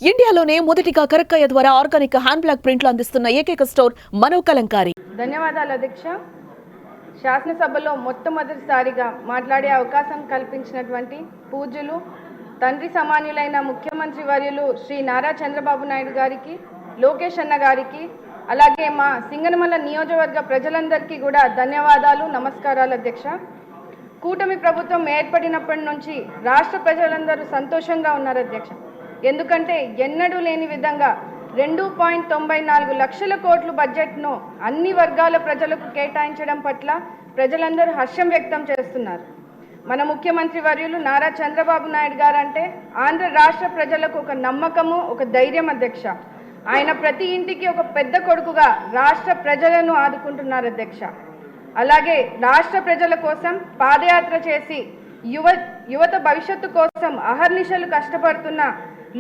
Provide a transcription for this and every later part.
ఇండియాలోనే మొదటిగా కరక్కయ్య ద్వారా ఆర్గానిక్ హ్యాండ్ బ్లాక్ ప్రింట్లు అందిస్తున్న ఏకైక స్టోర్ మనో కలంకారీ. ధన్యవాదాలు అధ్యక్ష. శాసనసభలో మొట్టమొదటిసారిగా మాట్లాడే అవకాశం కల్పించినటువంటి పూజ్యులు తండ్రి సమానులైన ముఖ్యమంత్రి వర్యులు శ్రీ నారా చంద్రబాబు నాయుడు గారికి, లోకేష్ అన్న గారికి, అలాగే మా సింగనమల నియోజకవర్గ ప్రజలందరికీ కూడా ధన్యవాదాలు, నమస్కారాలు అధ్యక్ష. కూటమి ప్రభుత్వం ఏర్పడినప్పటి నుంచి రాష్ట్ర ప్రజలందరూ సంతోషంగా ఉన్నారు అధ్యక్ష. ఎందుకంటే ఎన్నడూ లేని విధంగా 2.94 లక్షల కోట్ల బడ్జెట్ను అన్ని వర్గాల ప్రజలకు కేటాయించడం పట్ల ప్రజలందరూ హర్షం వ్యక్తం చేస్తున్నారు. మన ముఖ్యమంత్రి వర్యులు నారా చంద్రబాబు నాయుడు గారు అంటే ఆంధ్ర రాష్ట్ర ప్రజలకు ఒక నమ్మకము, ఒక ధైర్యం అధ్యక్ష. ఆయన ప్రతి ఇంటికి ఒక పెద్ద కొడుకుగా రాష్ట్ర ప్రజలను ఆదుకుంటున్నారు అధ్యక్ష. అలాగే రాష్ట్ర ప్రజల కోసం పాదయాత్ర చేసి యువత భవిష్యత్తు కోసం అహర్నిశలు కష్టపడుతున్న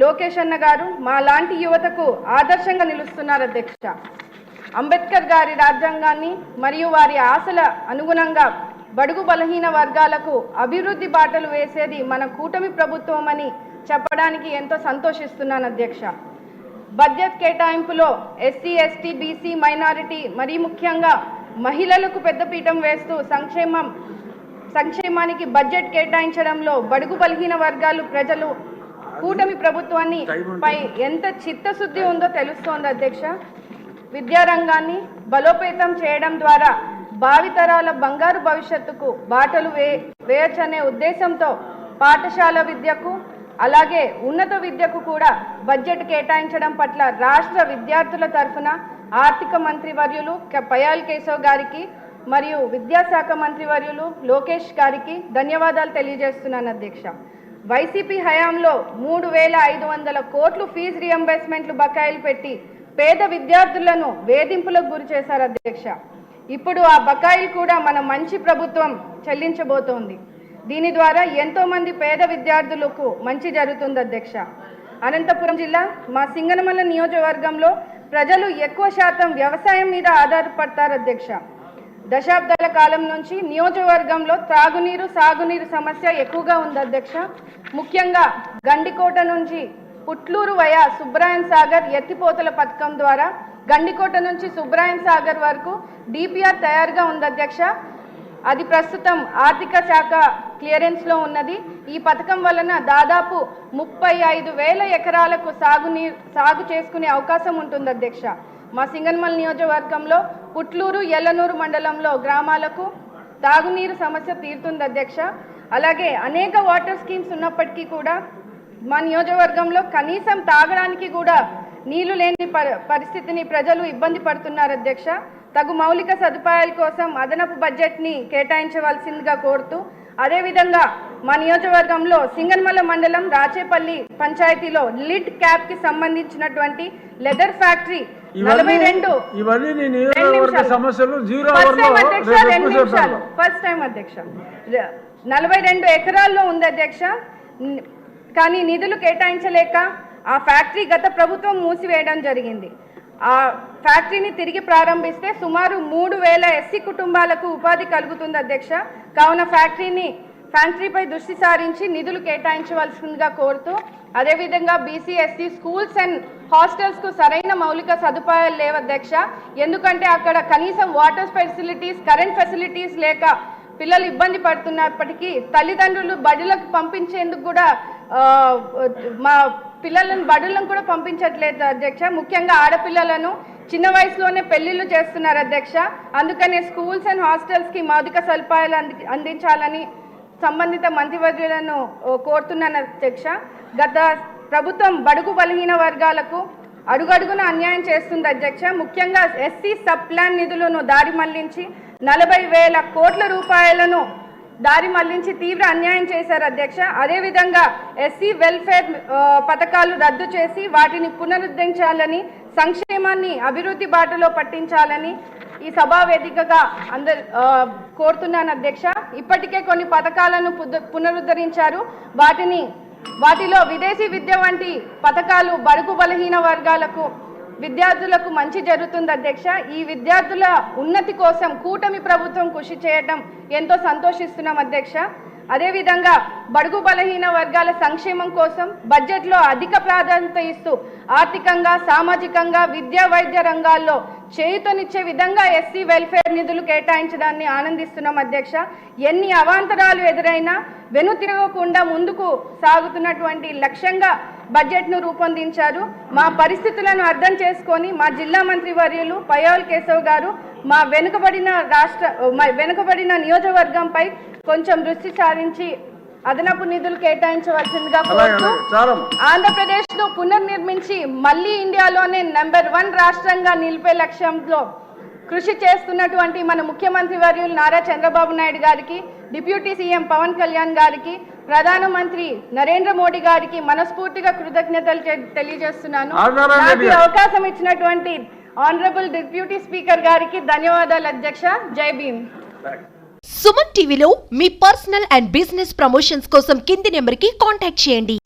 లోకేష్ అన్న గారు మా లాంటి యువతకు ఆదర్శంగా నిలుస్తున్నారు అధ్యక్ష. అంబేద్కర్ గారి రాజ్యాంగాన్ని మరియు వారి ఆశల అనుగుణంగా బడుగు బలహీన వర్గాలకు అభివృద్ధి బాటలు వేసేది మన కూటమి ప్రభుత్వం అని చెప్పడానికి ఎంతో సంతోషిస్తున్నాను అధ్యక్ష. బడ్జెట్ కేటాయింపులో ఎస్సీ, ఎస్టీ, బీసీ, మైనారిటీ మరియు ముఖ్యంగా మహిళలకు పెద్దపీఠం వేస్తూ సంక్షేమానికి బడ్జెట్ కేటాయించడంలో బడుగు బలహీన వర్గాలు ప్రజలు కూటమి ప్రభుత్వాన్ని పై ఎంత చిత్తశుద్ధి ఉందో తెలుస్తోంది అధ్యక్ష. విద్యారంగాన్ని బలోపేతం చేయడం ద్వారా భావితరాల బంగారు భవిష్యత్తుకు బాటలు వేయచ్చనే ఉద్దేశంతో పాఠశాల విద్యకు అలాగే ఉన్నత విద్యకు కూడా బడ్జెట్ కేటాయించడం పట్ల రాష్ట్ర విద్యార్థుల తరఫున ఆర్థిక మంత్రి వర్యులు పయాల్ కేశవ్ గారికి మరియు విద్యాశాఖ మంత్రి వర్యులు లోకేష్ గారికి ధన్యవాదాలు తెలియజేస్తున్నాను అధ్యక్ష. వైసీపీ హయాంలో 3,500 కోట్లు ఫీజు రియంబర్స్మెంట్లు బకాయిలు పెట్టి పేద విద్యార్థులను వేధింపులకు గురి చేశారు అధ్యక్ష. ఇప్పుడు ఆ బకాయిలు కూడా మన మంచి ప్రభుత్వం చెల్లించబోతోంది. దీని ద్వారా ఎంతో మంది పేద విద్యార్థులకు మంచి జరుగుతుంది అధ్యక్ష. అనంతపురం జిల్లా మా సింగనమల నియోజకవర్గంలో ప్రజలు ఎక్కువ శాతం వ్యవసాయం మీద ఆధారపడతారు అధ్యక్ష. దశాబ్దాల కాలం నుంచి నియోజకవర్గంలో త్రాగునీరు, సాగునీరు సమస్య ఎక్కువగా ఉంది అధ్యక్ష. ముఖ్యంగా గండికోట నుంచి పుట్లూరు వయా సుబ్రాయన్ సాగర్ ఎత్తిపోతల పథకం ద్వారా గండికోట నుంచి సుబ్రాయన్ సాగర్ వరకు డిపిఆర్ తయారుగా ఉంది అధ్యక్ష. అది ప్రస్తుతం ఆర్థిక శాఖ క్లియరెన్స్లో ఉన్నది. ఈ పథకం వలన దాదాపు 35,000 ఎకరాలకు సాగు చేసుకునే అవకాశం ఉంటుంది అధ్యక్ష. మా సింగనమల నియోజకవర్గంలో పుట్లూరు, ఎల్లనూరు మండలంలో గ్రామాలకు తాగునీరు సమస్య తీరుతుంది అధ్యక్ష. అలాగే అనేక వాటర్ స్కీమ్స్ ఉన్నప్పటికీ కూడా మా నియోజకవర్గంలో కనీసం తాగడానికి కూడా నీళ్లు లేని పరిస్థితిని ప్రజలు ఇబ్బంది పడుతున్నారు అధ్యక్ష. తగు మౌలిక సదుపాయాల కోసం అదనపు బడ్జెట్ని కేటాయించవలసిందిగా కోరుతూ, అదేవిధంగా మా నియోజకవర్గంలో సింగనమల మండలం రాచేపల్లి పంచాయతీలో లిడ్ క్యాప్కి సంబంధించినటువంటి లెదర్ ఫ్యాక్టరీ 42 ఎకరాల్లో ఉంది అధ్యక్ష. కానీ నిధులు కేటాయించలేక ఆ ఫ్యాక్టరీ గత ప్రభుత్వం మూసివేయడం జరిగింది. ఆ ఫ్యాక్టరీని తిరిగి ప్రారంభిస్తే సుమారు 3,000 ఎస్సీ కుటుంబాలకు ఉపాధి కలుగుతుంది అధ్యక్ష. కావున ఫ్యాక్టరీపై దృష్టి సారించి నిధులు కేటాయించవలసిందిగా కోరుతూ, అదేవిధంగా బీసీ, ఎస్సీ స్కూల్స్ అండ్ హాస్టల్స్కు సరైన మౌలిక సదుపాయాలు లేవు అధ్యక్ష. ఎందుకంటే అక్కడ కనీసం వాటర్ ఫెసిలిటీస్, కరెంట్ ఫెసిలిటీస్ లేక పిల్లలు ఇబ్బంది పడుతున్నప్పటికీ తల్లిదండ్రులు బడులకు పంపించేందుకు కూడా మా పిల్లలను బడులను కూడా పంపించట్లేదు అధ్యక్ష. ముఖ్యంగా ఆడపిల్లలను చిన్న వయసులోనే పెళ్లిళ్ళు చేస్తున్నారు అధ్యక్ష. అందుకనే స్కూల్స్ అండ్ హాస్టల్స్కి మౌలిక సదుపాయాలు అందించాలని సంబంధిత మంత్రివర్యులను కోరుతున్నాను అధ్యక్ష. గత ప్రభుత్వం బడుగు బలహీన వర్గాలకు అడుగడుగున అన్యాయం చేస్తుంది అధ్యక్ష. ముఖ్యంగా ఎస్సీ సబ్ ప్లాన్ నిధులను దారి మళ్లించి 40,000 కోట్ల రూపాయలను దారి మళ్లించి తీవ్ర అన్యాయం చేశారు అధ్యక్ష. అదేవిధంగా ఎస్సీ వెల్ఫేర్ పథకాలు రద్దు చేసి వాటిని పునరుద్ధరించాలని, సంక్షేమాన్ని అభివృద్ధి బాటలో పట్టించాలని ఈ సభా వేదికగా కోరుతున్నాను అధ్యక్ష. ఇప్పటికే కొన్ని పథకాలను పునరుద్ధరించారు. వాటిలో విదేశీ విద్య వంటి పథకాలు బడుగు బలహీన వర్గాలకు విద్యార్థులకు మంచి జరుగుతుంది అధ్యక్ష. ఈ విద్యార్థుల ఉన్నతి కోసం కూటమి ప్రభుత్వం కృషి చేయడం ఎంతో సంతోషిస్తున్నాం అధ్యక్ష. అదేవిధంగా బడుగు బలహీన వర్గాల సంక్షేమం కోసం బడ్జెట్లో అధిక ప్రాధాన్యత ఇస్తూ ఆర్థికంగా, సామాజికంగా, విద్యా, వైద్య రంగాల్లో చేయూతనిచ్చే విధంగా ఎస్సీ వెల్ఫేర్ నిధులు కేటాయించడాన్ని ఆనందిస్తున్నాం అధ్యక్ష. ఎన్ని అవాంతరాలు ఎదురైనా వెనుతిరగకుండా ముందుకు సాగుతున్నటువంటి లక్ష్యంగా బడ్జెట్ను రూపొందించారు. మా పరిస్థితులను అర్థం చేసుకొని మా జిల్లా మంత్రి వర్యులు పయ్యావుల కేశవ్ గారు మా వెనుకబడిన నియోజకవర్గంపై కొంచెం దృష్టి సారించి అదనపు నిధులు కేటాయించవలసిందిగా కోరుతూ ఆంధ్రప్రదేశ్ను పునర్నిర్మించి మళ్లీ ఇండియాలోనే #1 రాష్ట్రంగా నిలిపే లక్ష్యంలో కృషి చేస్తున్నటువంటి మన ముఖ్యమంత్రి వర్యులు నారా చంద్రబాబు నాయుడు గారికి, డిప్యూటీ సీఎం పవన్ కళ్యాణ్ గారికి, ప్రధానమంత్రి నరేంద్ర మోడీ గారికి మనస్ఫూర్తిగా కృతజ్ఞతలు తెలియజేస్తున్నాను. నాకు ఈ అవకాశం ఇచ్చినటువంటి ఆనరబుల్ డిప్యూటీ స్పీకర్ గారికి ధన్యవాదాలు అధ్యక్ష. జై భీమ్. సుమన్ టీవీలో మీ పర్సనల్ అండ్ బిజినెస్ ప్రమోషన్స్ కోసం కింది నెంబర్కి కాంటాక్ట్ చేయండి.